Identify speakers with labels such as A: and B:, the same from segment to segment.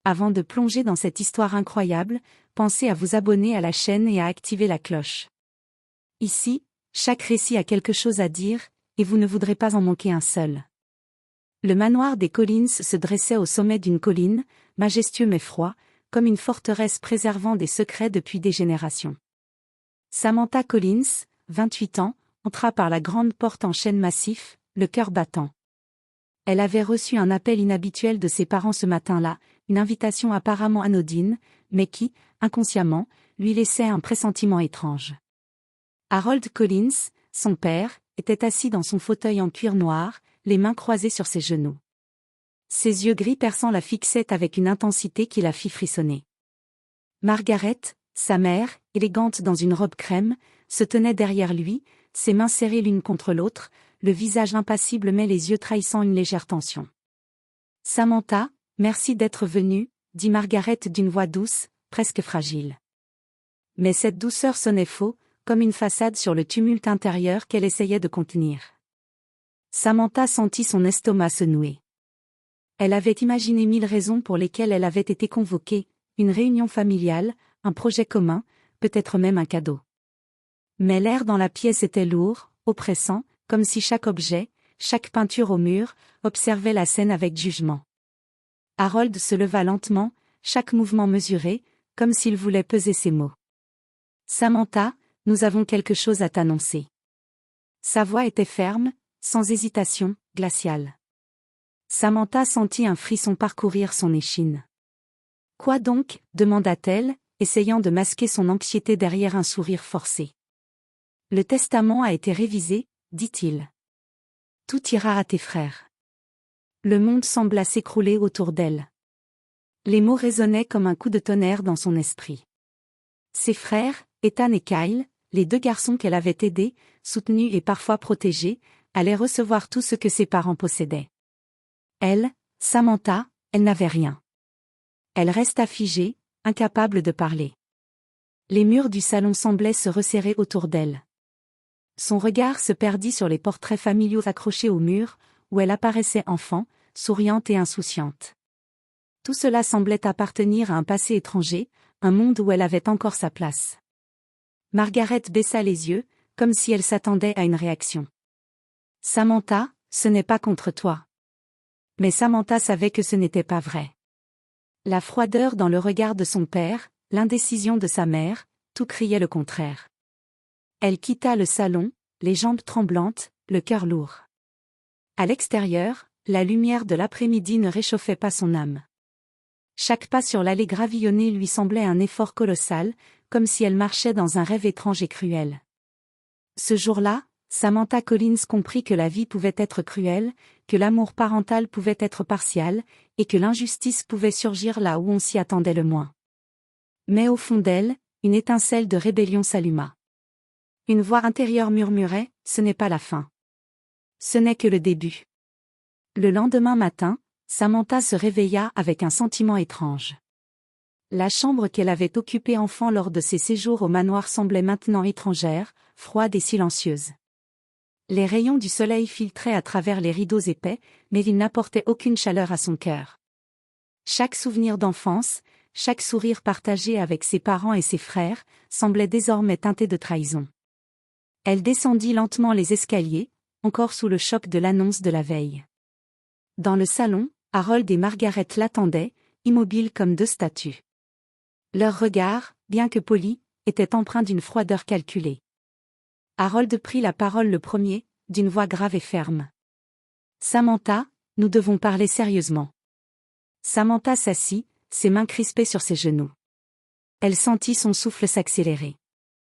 A: avant de plonger dans cette histoire incroyable, pensez à vous abonner à la chaîne et à activer la cloche. Ici, chaque récit a quelque chose à dire, et vous ne voudrez pas en manquer un seul. Le manoir des Collins se dressait au sommet d'une colline, majestueux mais froid, comme une forteresse préservant des secrets depuis des générations. Samantha Collins, 28 ans, entra par la grande porte en chêne massif, le cœur battant. Elle avait reçu un appel inhabituel de ses parents ce matin-là, une invitation apparemment anodine, mais qui, inconsciemment, lui laissait un pressentiment étrange. Harold Collins, son père, était assis dans son fauteuil en cuir noir, les mains croisées sur ses genoux. Ses yeux gris perçants la fixaient avec une intensité qui la fit frissonner. Margaret, sa mère, élégante dans une robe crème, se tenait derrière lui, ses mains serrées l'une contre l'autre, le visage impassible mais les yeux trahissant une légère tension. « Samantha, merci d'être venue, » dit Margaret d'une voix douce, presque fragile. Mais cette douceur sonnait faux, comme une façade sur le tumulte intérieur qu'elle essayait de contenir. Samantha sentit son estomac se nouer. Elle avait imaginé 1000 raisons pour lesquelles elle avait été convoquée, une réunion familiale, un projet commun, peut-être même un cadeau. Mais l'air dans la pièce était lourd, oppressant, comme si chaque objet, chaque peinture au mur, observait la scène avec jugement. Harold se leva lentement, chaque mouvement mesuré, comme s'il voulait peser ses mots. « Samantha, nous avons quelque chose à t'annoncer. » Sa voix était ferme, sans hésitation, glaciale. Samantha sentit un frisson parcourir son échine. « Quoi donc ?» demanda-t-elle, essayant de masquer son anxiété derrière un sourire forcé. « Le testament a été révisé, » dit-il. « Tout ira à tes frères. » Le monde sembla s'écrouler autour d'elle. Les mots résonnaient comme un coup de tonnerre dans son esprit. Ses frères, Ethan et Kyle, les 2 garçons qu'elle avait aidés, soutenus et parfois protégés, allaient recevoir tout ce que ses parents possédaient. Elle, Samantha, elle n'avait rien. Elle resta figée, incapable de parler. Les murs du salon semblaient se resserrer autour d'elle. Son regard se perdit sur les portraits familiaux accrochés au mur, où elle apparaissait enfant, souriante et insouciante. Tout cela semblait appartenir à un passé étranger, un monde où elle avait encore sa place. Margaret baissa les yeux, comme si elle s'attendait à une réaction. « Samantha, ce n'est pas contre toi. » Mais Samantha savait que ce n'était pas vrai. La froideur dans le regard de son père, l'indécision de sa mère, tout criait le contraire. Elle quitta le salon, les jambes tremblantes, le cœur lourd. À l'extérieur, la lumière de l'après-midi ne réchauffait pas son âme. Chaque pas sur l'allée gravillonnée lui semblait un effort colossal, comme si elle marchait dans un rêve étrange et cruel. Ce jour-là, Samantha Collins comprit que la vie pouvait être cruelle, que l'amour parental pouvait être partial, et que l'injustice pouvait surgir là où on s'y attendait le moins. Mais au fond d'elle, une étincelle de rébellion s'alluma. Une voix intérieure murmurait, « Ce n'est pas la fin. Ce n'est que le début. » Le lendemain matin, Samantha se réveilla avec un sentiment étrange. La chambre qu'elle avait occupée enfant lors de ses séjours au manoir semblait maintenant étrangère, froide et silencieuse. Les rayons du soleil filtraient à travers les rideaux épais, mais ils n'apportaient aucune chaleur à son cœur. Chaque souvenir d'enfance, chaque sourire partagé avec ses parents et ses frères, semblait désormais teinté de trahison. Elle descendit lentement les escaliers, encore sous le choc de l'annonce de la veille. Dans le salon, Harold et Margaret l'attendaient, immobiles comme 2 statues. Leur regard, bien que poli, était empreint d'une froideur calculée. Harold prit la parole le premier, d'une voix grave et ferme. « Samantha, nous devons parler sérieusement. » Samantha s'assit, ses mains crispées sur ses genoux. Elle sentit son souffle s'accélérer.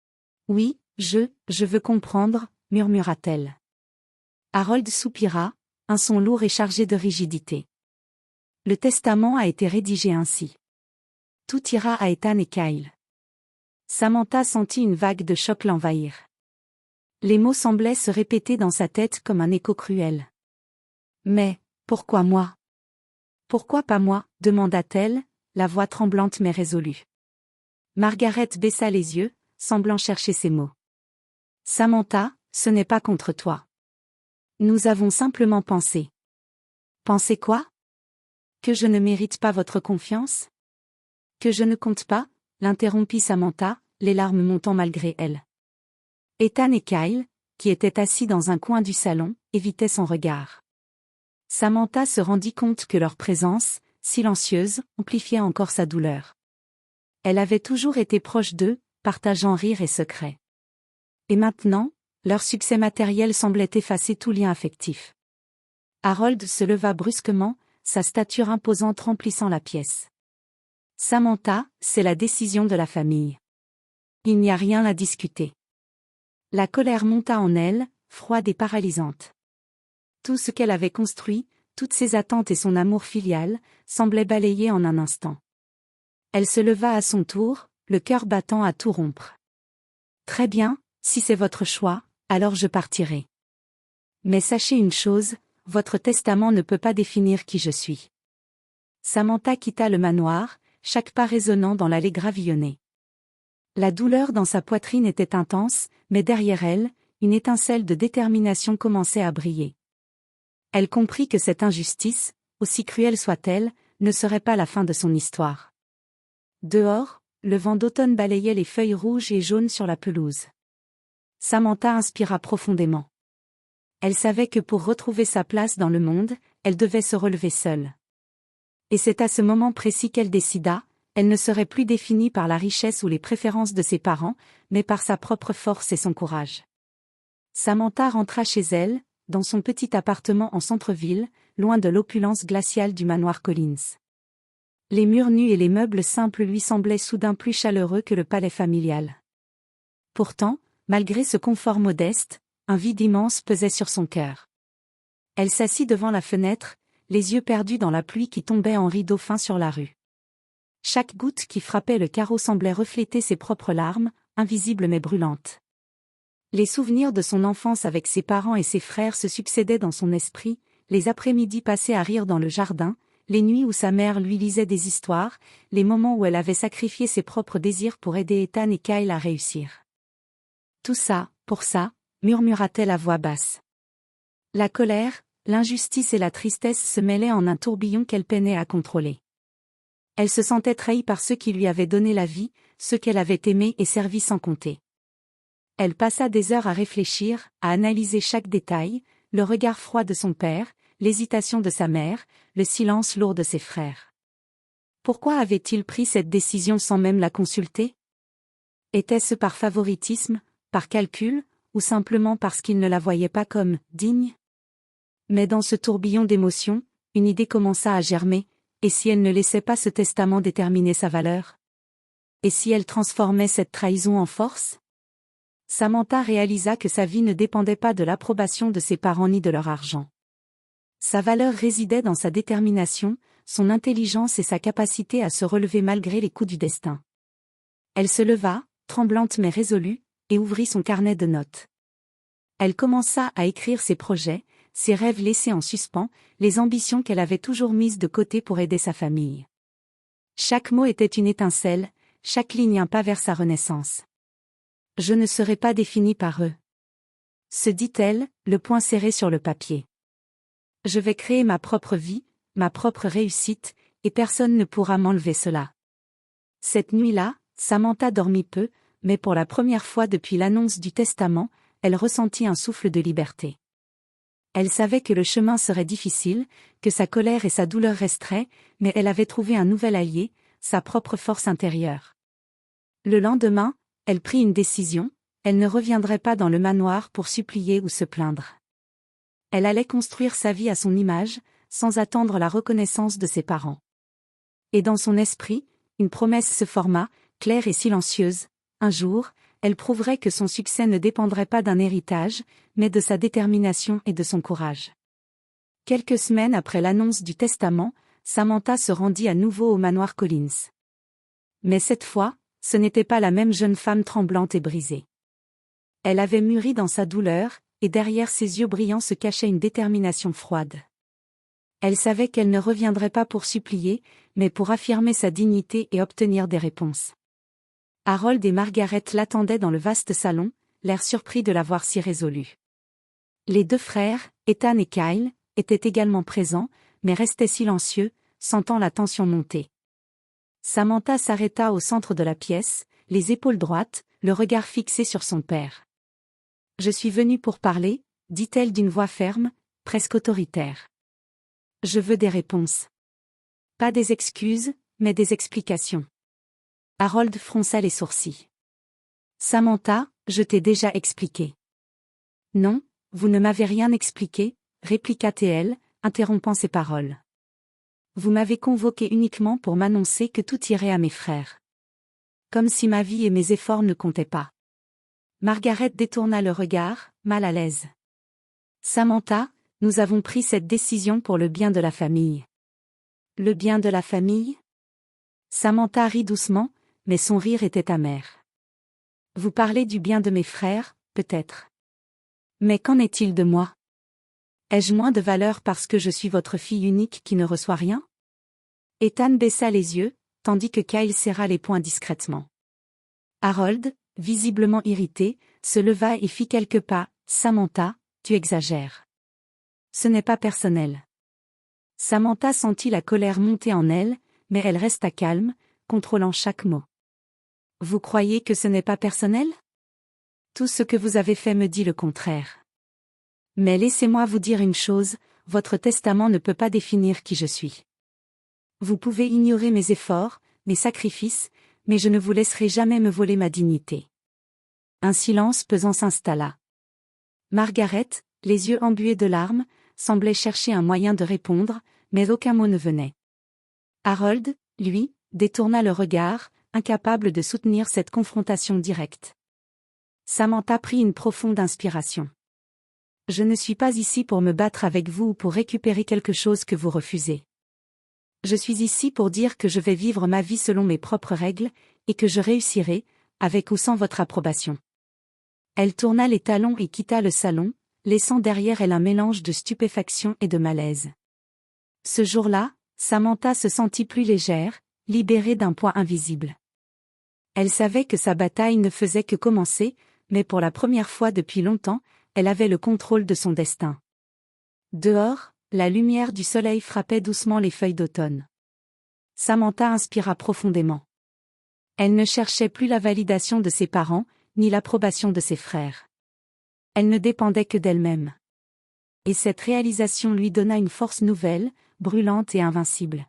A: « Oui, je veux comprendre, » murmura-t-elle. Harold soupira, un son lourd et chargé de rigidité. Le testament a été rédigé ainsi. Tout ira à Ethan et Kyle. Samantha sentit une vague de choc l'envahir. Les mots semblaient se répéter dans sa tête comme un écho cruel. « Mais, pourquoi moi ? Pourquoi pas moi ? » demanda-t-elle, la voix tremblante mais résolue. Margaret baissa les yeux, semblant chercher ses mots. « Samantha, ce n'est pas contre toi. Nous avons simplement pensé. » « Pensé quoi ? Que je ne mérite pas votre confiance? Que je ne compte pas? L'interrompit Samantha, les larmes montant malgré elle. Ethan et Kyle, qui étaient assis dans un coin du salon, évitaient son regard. Samantha se rendit compte que leur présence, silencieuse, amplifiait encore sa douleur. Elle avait toujours été proche d'eux, partageant rires et secrets. Et maintenant, leur succès matériel semblait effacer tout lien affectif. Harold se leva brusquement, sa stature imposante remplissant la pièce. Samantha, c'est la décision de la famille. Il n'y a rien à discuter. La colère monta en elle, froide et paralysante. Tout ce qu'elle avait construit, toutes ses attentes et son amour filial, semblaient balayés en un instant. Elle se leva à son tour, le cœur battant à tout rompre. Très bien, si c'est votre choix, alors je partirai. Mais sachez une chose, votre testament ne peut pas définir qui je suis. Samantha quitta le manoir, chaque pas résonnant dans l'allée gravillonnée. La douleur dans sa poitrine était intense, mais derrière elle, une étincelle de détermination commençait à briller. Elle comprit que cette injustice, aussi cruelle soit-elle, ne serait pas la fin de son histoire. Dehors, le vent d'automne balayait les feuilles rouges et jaunes sur la pelouse. Samantha inspira profondément. Elle savait que pour retrouver sa place dans le monde, elle devait se relever seule. Et c'est à ce moment précis qu'elle décida, elle ne serait plus définie par la richesse ou les préférences de ses parents, mais par sa propre force et son courage. Samantha rentra chez elle, dans son petit appartement en centre-ville, loin de l'opulence glaciale du manoir Collins. Les murs nus et les meubles simples lui semblaient soudain plus chaleureux que le palais familial. Pourtant, malgré ce confort modeste, un vide immense pesait sur son cœur. Elle s'assit devant la fenêtre, les yeux perdus dans la pluie qui tombait en rideaux fins sur la rue. Chaque goutte qui frappait le carreau semblait refléter ses propres larmes, invisibles mais brûlantes. Les souvenirs de son enfance avec ses parents et ses frères se succédaient dans son esprit, les après-midi passés à rire dans le jardin, les nuits où sa mère lui lisait des histoires, les moments où elle avait sacrifié ses propres désirs pour aider Ethan et Kyle à réussir. Tout ça, pour ça, murmura-t-elle à voix basse. La colère, l'injustice et la tristesse se mêlaient en un tourbillon qu'elle peinait à contrôler. Elle se sentait trahie par ceux qui lui avaient donné la vie, ceux qu'elle avait aimés et servis sans compter. Elle passa des heures à réfléchir, à analyser chaque détail, le regard froid de son père, l'hésitation de sa mère, le silence lourd de ses frères. Pourquoi avait-il pris cette décision sans même la consulter? Était-ce par favoritisme, par calcul, ou simplement parce qu'il ne la voyait pas comme digne? Mais dans ce tourbillon d'émotions, une idée commença à germer, et si elle ne laissait pas ce testament déterminer sa valeur? Et si elle transformait cette trahison en force? Samantha réalisa que sa vie ne dépendait pas de l'approbation de ses parents ni de leur argent. Sa valeur résidait dans sa détermination, son intelligence et sa capacité à se relever malgré les coups du destin. Elle se leva, tremblante mais résolue, et ouvrit son carnet de notes. Elle commença à écrire ses projets, ses rêves laissés en suspens, les ambitions qu'elle avait toujours mises de côté pour aider sa famille. Chaque mot était une étincelle, chaque ligne un pas vers sa renaissance. Je ne serai pas définie par eux, se dit-elle, le poing serré sur le papier. Je vais créer ma propre vie, ma propre réussite, et personne ne pourra m'enlever cela. Cette nuit-là, Samantha dormit peu, mais pour la première fois depuis l'annonce du testament, elle ressentit un souffle de liberté. Elle savait que le chemin serait difficile, que sa colère et sa douleur resteraient, mais elle avait trouvé un nouvel allié, sa propre force intérieure. Le lendemain, elle prit une décision, elle ne reviendrait pas dans le manoir pour supplier ou se plaindre. Elle allait construire sa vie à son image, sans attendre la reconnaissance de ses parents. Et dans son esprit, une promesse se forma, claire et silencieuse. Un jour, elle prouverait que son succès ne dépendrait pas d'un héritage, mais de sa détermination et de son courage. Quelques semaines après l'annonce du testament, Samantha se rendit à nouveau au manoir Collins. Mais cette fois, ce n'était pas la même jeune femme tremblante et brisée. Elle avait mûri dans sa douleur, et derrière ses yeux brillants se cachait une détermination froide. Elle savait qu'elle ne reviendrait pas pour supplier, mais pour affirmer sa dignité et obtenir des réponses. Harold et Margaret l'attendaient dans le vaste salon, l'air surpris de la voir si résolue. Les deux frères, Ethan et Kyle, étaient également présents, mais restaient silencieux, sentant la tension monter. Samantha s'arrêta au centre de la pièce, les épaules droites, le regard fixé sur son père. « Je suis venue pour parler », dit-elle d'une voix ferme, presque autoritaire. « Je veux des réponses. Pas des excuses, mais des explications. » Harold fronça les sourcils. « Samantha, je t'ai déjà expliqué. » « Non, vous ne m'avez rien expliqué, » répliqua TL, interrompant ses paroles. « Vous m'avez convoqué uniquement pour m'annoncer que tout irait à mes frères. Comme si ma vie et mes efforts ne comptaient pas. » Margaret détourna le regard, mal à l'aise. « Samantha, nous avons pris cette décision pour le bien de la famille. » « Le bien de la famille ?» Samantha rit doucement, mais son rire était amer. « Vous parlez du bien de mes frères, peut-être. Mais qu'en est-il de moi? Ai-je moins de valeur parce que je suis votre fille unique qui ne reçoit rien ?» Ethan baissa les yeux, tandis que Kyle serra les poings discrètement. Harold, visiblement irrité, se leva et fit quelques pas. « Samantha, tu exagères. Ce n'est pas personnel. » Samantha sentit la colère monter en elle, mais elle resta calme, contrôlant chaque mot. « Vous croyez que ce n'est pas personnel? Tout ce que vous avez fait me dit le contraire. Mais laissez-moi vous dire une chose, votre testament ne peut pas définir qui je suis. Vous pouvez ignorer mes efforts, mes sacrifices, mais je ne vous laisserai jamais me voler ma dignité. » Un silence pesant s'installa. Margaret, les yeux embués de larmes, semblait chercher un moyen de répondre, mais aucun mot ne venait. Harold, lui, détourna le regard, incapable de soutenir cette confrontation directe. Samantha prit une profonde inspiration. « Je ne suis pas ici pour me battre avec vous ou pour récupérer quelque chose que vous refusez. Je suis ici pour dire que je vais vivre ma vie selon mes propres règles, et que je réussirai, avec ou sans votre approbation. » Elle tourna les talons et quitta le salon, laissant derrière elle un mélange de stupéfaction et de malaise. Ce jour-là, Samantha se sentit plus légère, libérée d'un poids invisible. Elle savait que sa bataille ne faisait que commencer, mais pour la première fois depuis longtemps, elle avait le contrôle de son destin. Dehors, la lumière du soleil frappait doucement les feuilles d'automne. Samantha inspira profondément. Elle ne cherchait plus la validation de ses parents, ni l'approbation de ses frères. Elle ne dépendait que d'elle-même. Et cette réalisation lui donna une force nouvelle, brûlante et invincible.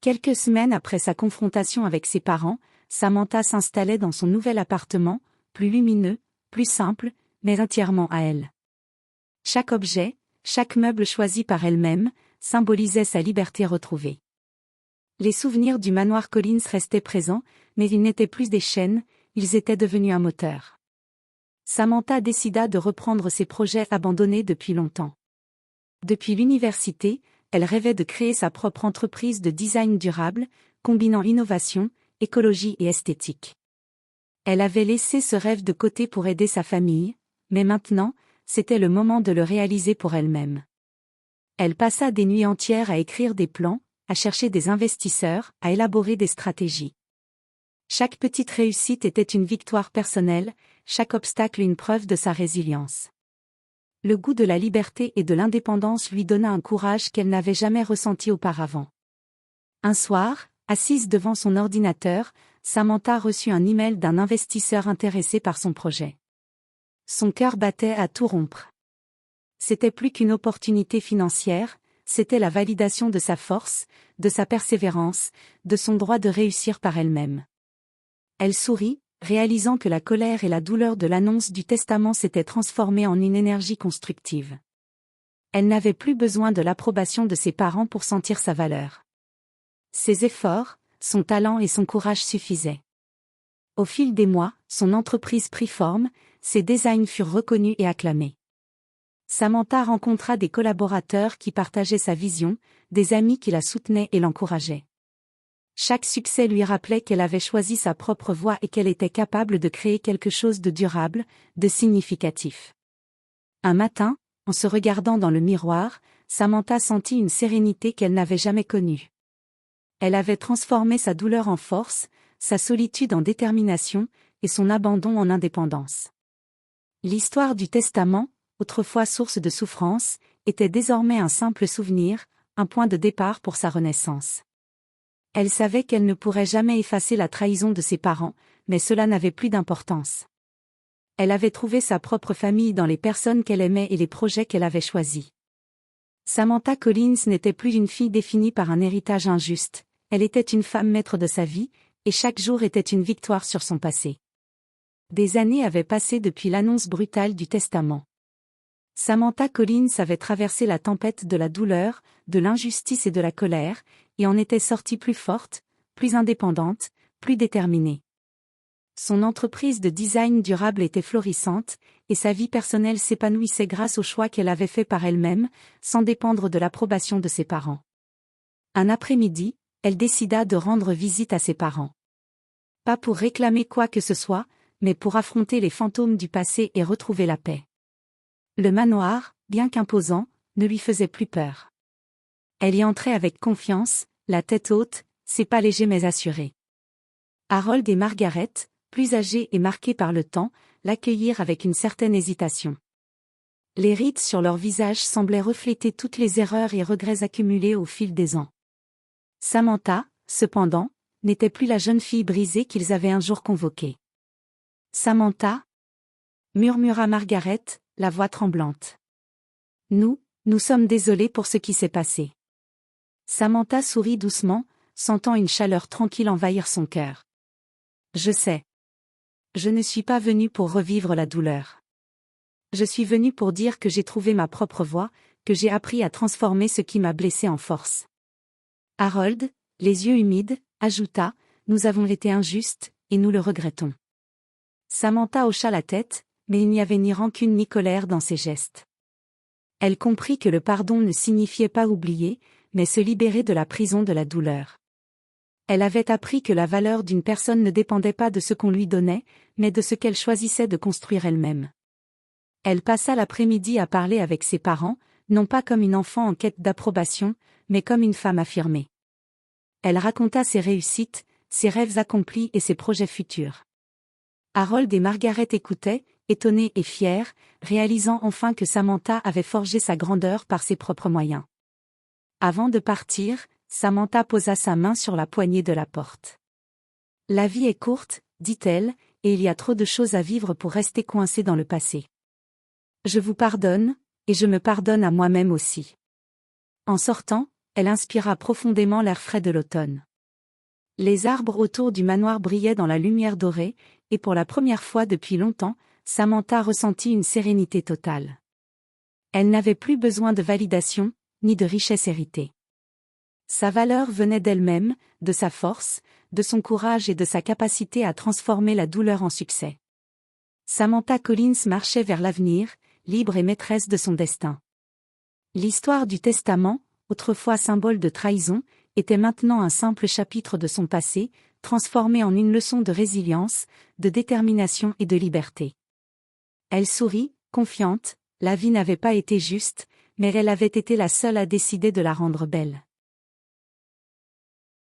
A: Quelques semaines après sa confrontation avec ses parents, Samantha s'installait dans son nouvel appartement, plus lumineux, plus simple, mais entièrement à elle. Chaque objet, chaque meuble choisi par elle-même, symbolisait sa liberté retrouvée. Les souvenirs du manoir Collins restaient présents, mais ils n'étaient plus des chaînes, ils étaient devenus un moteur. Samantha décida de reprendre ses projets abandonnés depuis longtemps. Depuis l'université, elle rêvait de créer sa propre entreprise de design durable, combinant innovation, écologie et esthétique. Elle avait laissé ce rêve de côté pour aider sa famille, mais maintenant, c'était le moment de le réaliser pour elle-même. Elle passa des nuits entières à écrire des plans, à chercher des investisseurs, à élaborer des stratégies. Chaque petite réussite était une victoire personnelle, chaque obstacle une preuve de sa résilience. Le goût de la liberté et de l'indépendance lui donna un courage qu'elle n'avait jamais ressenti auparavant. Un soir, assise devant son ordinateur, Samantha reçut un email d'un investisseur intéressé par son projet. Son cœur battait à tout rompre. C'était plus qu'une opportunité financière, c'était la validation de sa force, de sa persévérance, de son droit de réussir par elle-même. Elle sourit, réalisant que la colère et la douleur de l'annonce du testament s'étaient transformées en une énergie constructive. Elle n'avait plus besoin de l'approbation de ses parents pour sentir sa valeur. Ses efforts, son talent et son courage suffisaient. Au fil des mois, son entreprise prit forme, ses designs furent reconnus et acclamés. Samantha rencontra des collaborateurs qui partageaient sa vision, des amis qui la soutenaient et l'encourageaient. Chaque succès lui rappelait qu'elle avait choisi sa propre voie et qu'elle était capable de créer quelque chose de durable, de significatif. Un matin, en se regardant dans le miroir, Samantha sentit une sérénité qu'elle n'avait jamais connue. Elle avait transformé sa douleur en force, sa solitude en détermination, et son abandon en indépendance. L'histoire du testament, autrefois source de souffrance, était désormais un simple souvenir, un point de départ pour sa renaissance. Elle savait qu'elle ne pourrait jamais effacer la trahison de ses parents, mais cela n'avait plus d'importance. Elle avait trouvé sa propre famille dans les personnes qu'elle aimait et les projets qu'elle avait choisis. Samantha Collins n'était plus une fille définie par un héritage injuste, elle était une femme maître de sa vie, et chaque jour était une victoire sur son passé. Des années avaient passé depuis l'annonce brutale du testament. Samantha Collins avait traversé la tempête de la douleur, de l'injustice et de la colère, et en était sortie plus forte, plus indépendante, plus déterminée. Son entreprise de design durable était florissante, et sa vie personnelle s'épanouissait grâce aux choix qu'elle avait faits par elle-même, sans dépendre de l'approbation de ses parents. Un après-midi, elle décida de rendre visite à ses parents. Pas pour réclamer quoi que ce soit, mais pour affronter les fantômes du passé et retrouver la paix. Le manoir, bien qu'imposant, ne lui faisait plus peur. Elle y entrait avec confiance, la tête haute, ses pas légers mais assurés. Harold et Margaret, plus âgés et marqués par le temps, l'accueillirent avec une certaine hésitation. Les rides sur leur visage semblaient refléter toutes les erreurs et regrets accumulés au fil des ans. Samantha, cependant, n'était plus la jeune fille brisée qu'ils avaient un jour convoquée. « Samantha » murmura Margaret, la voix tremblante. « Nous sommes désolés pour ce qui s'est passé. » Samantha sourit doucement, sentant une chaleur tranquille envahir son cœur. « Je sais. Je ne suis pas venue pour revivre la douleur. Je suis venue pour dire que j'ai trouvé ma propre voie, que j'ai appris à transformer ce qui m'a blessée en force. » Harold, les yeux humides, ajouta, « Nous avons été injustes, et nous le regrettons. » Samantha hocha la tête, mais il n'y avait ni rancune ni colère dans ses gestes. Elle comprit que le pardon ne signifiait pas oublier, mais se libérer de la prison de la douleur. Elle avait appris que la valeur d'une personne ne dépendait pas de ce qu'on lui donnait, mais de ce qu'elle choisissait de construire elle-même. Elle passa l'après-midi à parler avec ses parents, non pas comme une enfant en quête d'approbation, mais comme une femme affirmée. Elle raconta ses réussites, ses rêves accomplis et ses projets futurs. Harold et Margaret écoutaient, étonnés et fiers, réalisant enfin que Samantha avait forgé sa grandeur par ses propres moyens. Avant de partir, Samantha posa sa main sur la poignée de la porte. « La vie est courte, dit-elle, et il y a trop de choses à vivre pour rester coincé dans le passé. Je vous pardonne, et je me pardonne à moi-même aussi. » En sortant, elle inspira profondément l'air frais de l'automne. Les arbres autour du manoir brillaient dans la lumière dorée, et pour la première fois depuis longtemps, Samantha ressentit une sérénité totale. Elle n'avait plus besoin de validation, ni de richesse héritée. Sa valeur venait d'elle-même, de sa force, de son courage et de sa capacité à transformer la douleur en succès. Samantha Collins marchait vers l'avenir, libre et maîtresse de son destin. L'histoire du testament, autrefois symbole de trahison, était maintenant un simple chapitre de son passé, transformé en une leçon de résilience, de détermination et de liberté. Elle sourit, confiante, la vie n'avait pas été juste, mais elle avait été la seule à décider de la rendre belle.